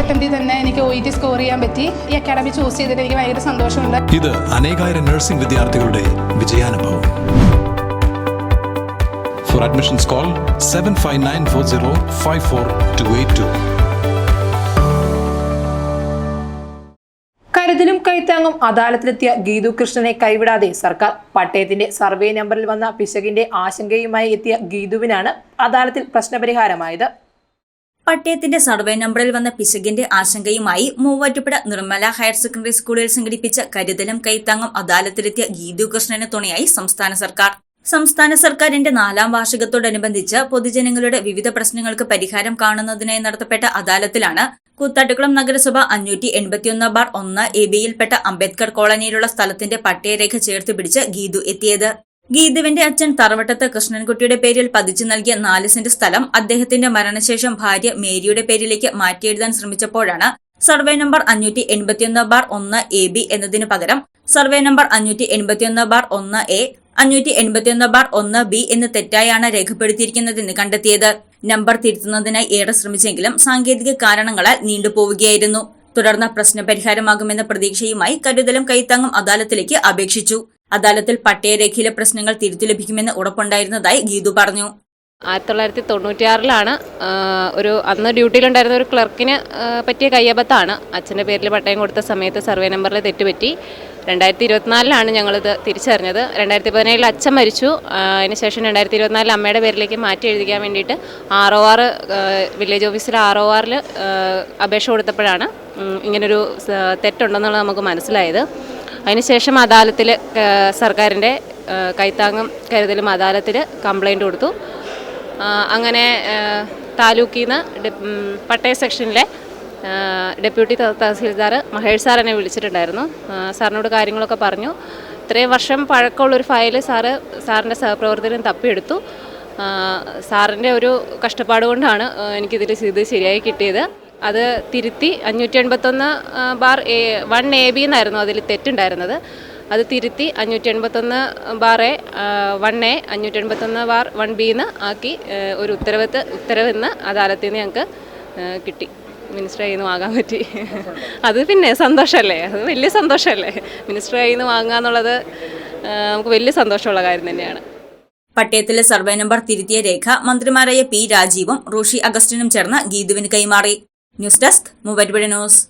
അറ്റംപ്റ്റിൽ തന്നെ എനിക്ക് OET score ചെയ്യാൻ പറ്റി. ഈ അക്കാഡമി ചൂസ് ചെയ്തിട്ട് എനിക്ക് ഭയങ്കര സന്തോഷമുണ്ട്. ഇത് അനേകായിരം നഴ്സിംഗ് വിദ്യാർത്ഥികളുടെ വിജയാനുഭവം. For admissions call 7594054282. കരുതലും കൈത്താങ്ങും അദാലത്തിലെത്തിയ ഗീതു കൃഷ്ണനെ കൈവിടാതെ സർക്കാർ. പട്ടയത്തിന്റെ സർവേ നമ്പറിൽ വന്ന പിശകിന്റെ ആശങ്കയുമായി എത്തിയ ഗീതുവിനാണ് അദാലത്തിൽ പ്രശ്നപരിഹാരമായത്. പട്ടയത്തിന്റെ സർവേ നമ്പറിൽ വന്ന പിശകിന്റെ ആശങ്കയുമായി മൂവാറ്റുപുഴ നിർമ്മല ഹയർ സെക്കൻഡറി സ്കൂളിൽ സംഘടിപ്പിച്ച കരുതലും കൈത്താങ്ങും അദാലത്തിലെത്തിയ ഗീതു കൃഷ്ണന് തുണയായി സംസ്ഥാന സർക്കാർ. സംസ്ഥാന സർക്കാരിന്റെ 4ാം വാർഷികത്തോടനുബന്ധിച്ച് പൊതുജനങ്ങളുടെ വിവിധ പ്രശ്നങ്ങൾക്ക് പരിഹാരം കാണുന്നതിനായി നടത്തപ്പെട്ട അദാലത്തിലാണ് കൂത്താട്ടുകുളം നഗരസഭ 581/1 AB-യിൽപ്പെട്ട അംബേദ്കർ കോളനിയിലുള്ള സ്ഥലത്തിന്റെ പട്ടയരേഖ ചേർത്ത് പിടിച്ച് ഗീതു എത്തിയത്. ഗീതുവിന്റെ അച്ഛൻ തറവട്ടത്ത് കൃഷ്ണൻകുട്ടിയുടെ പേരിൽ പതിച്ചു നൽകിയ 4 സെന്റ് സ്ഥലം അദ്ദേഹത്തിന്റെ മരണശേഷം ഭാര്യ മേരിയുടെ പേരിലേക്ക് മാറ്റിയെഴുതാൻ ശ്രമിച്ചപ്പോഴാണ് സർവേ നമ്പർ 581/1 AB എന്നതിനു പകരം സർവേ നമ്പർ 581/1A 581/1B എന്ന് തെറ്റായാണ് രേഖപ്പെടുത്തിയിരിക്കുന്നതെന്ന് കണ്ടെത്തിയത്. നമ്പർ തിരുത്തുന്നതിനായി ഏറെ ശ്രമിച്ചെങ്കിലും സാങ്കേതിക കാരണങ്ങളാൽ നീണ്ടുപോവുകയായിരുന്നു. തുടർന്ന് പ്രശ്നപരിഹാരമാകുമെന്ന പ്രതീക്ഷയുമായി കരുതലും കൈത്താങ്ങും അദാലത്തിലേക്ക് അപേക്ഷിച്ചു. അദാലത്തിൽ പട്ടയരേഖയിലെ പ്രശ്നങ്ങൾ തിരുത്തു ലഭിക്കുമെന്ന് ഉറപ്പുണ്ടായിരുന്നതായി ഗീതു പറഞ്ഞു. 1996 ഒരു അന്ന് ഡ്യൂട്ടിയിലുണ്ടായിരുന്ന ഒരു ക്ലർക്കിന് പറ്റിയ കയ്യബദ്ധമാണ്. അച്ഛൻ്റെ പേരിൽ പട്ടയം കൊടുത്ത സമയത്ത് സർവേ നമ്പറിൽ തെറ്റുപറ്റി. 2024 ഞങ്ങളിത് തിരിച്ചറിഞ്ഞത്. 2017 അച്ഛൻ മരിച്ചു. അതിനുശേഷം 2024 അമ്മയുടെ പേരിലേക്ക് മാറ്റി എഴുതിക്കാൻ വേണ്ടിയിട്ട് ROR വില്ലേജ് ഓഫീസിൽ ROR അപേക്ഷ കൊടുത്തപ്പോഴാണ് ഇങ്ങനൊരു തെറ്റുണ്ടെന്നുള്ളത് നമുക്ക് മനസ്സിലായത്. അതിനുശേഷം അദാലത്തിൽ സർക്കാരിൻ്റെ കൈത്താങ്ങും കരുതലും അദാലത്തിൽ കംപ്ലയിൻ്റ് കൊടുത്തു. അങ്ങനെ താലൂക്കിൽ നിന്ന് പട്ടയ സെക്ഷനിലെ ഡെപ്യൂട്ടി തഹസീൽദാർ മഹേഷ് സാർ എന്നെ വിളിച്ചിട്ടുണ്ടായിരുന്നു. സാറിനോട് കാര്യങ്ങളൊക്കെ പറഞ്ഞു. ഇത്രയും വർഷം പഴക്കമുള്ളൊരു ഫയൽ സാറിൻ്റെ സഹപ്രവർത്തകരും തപ്പിയെടുത്തു. സാറിൻ്റെ ഒരു കഷ്ടപ്പാട് കൊണ്ടാണ് എനിക്കിതിൽ ഇത് ശരിയായി കിട്ടിയത്. അത് തിരുത്തി 581/1 AB എന്നായിരുന്നു അതിൽ തെറ്റുണ്ടായിരുന്നത്. അത് തിരുത്തി 581/1A 581/1B ആക്കി ഒരു ഉത്തരവ് ഇന്ന് അദാലത്തിൽ നിന്ന് ഞങ്ങൾക്ക് കിട്ടി. മിനിസ്റ്റർ കയ്യിൽ നിന്ന് വാങ്ങാൻ പറ്റി. അത് പിന്നെ സന്തോഷമല്ലേ, അത് വലിയ സന്തോഷമല്ലേ. മിനിസ്റ്റർ കയ്യിൽ നിന്ന് വാങ്ങുക എന്നുള്ളത് നമുക്ക് വലിയ സന്തോഷമുള്ള കാര്യം തന്നെയാണ്. പട്ടയത്തിലെ സർവേ നമ്പർ തിരുത്തിയ രേഖ മന്ത്രിമാരായ P. രാജീവും റോഷി അഗസ്റ്റിനും ചേർന്ന് ഗീതുവിന് കൈമാറി. News desk Muvattupuzha news.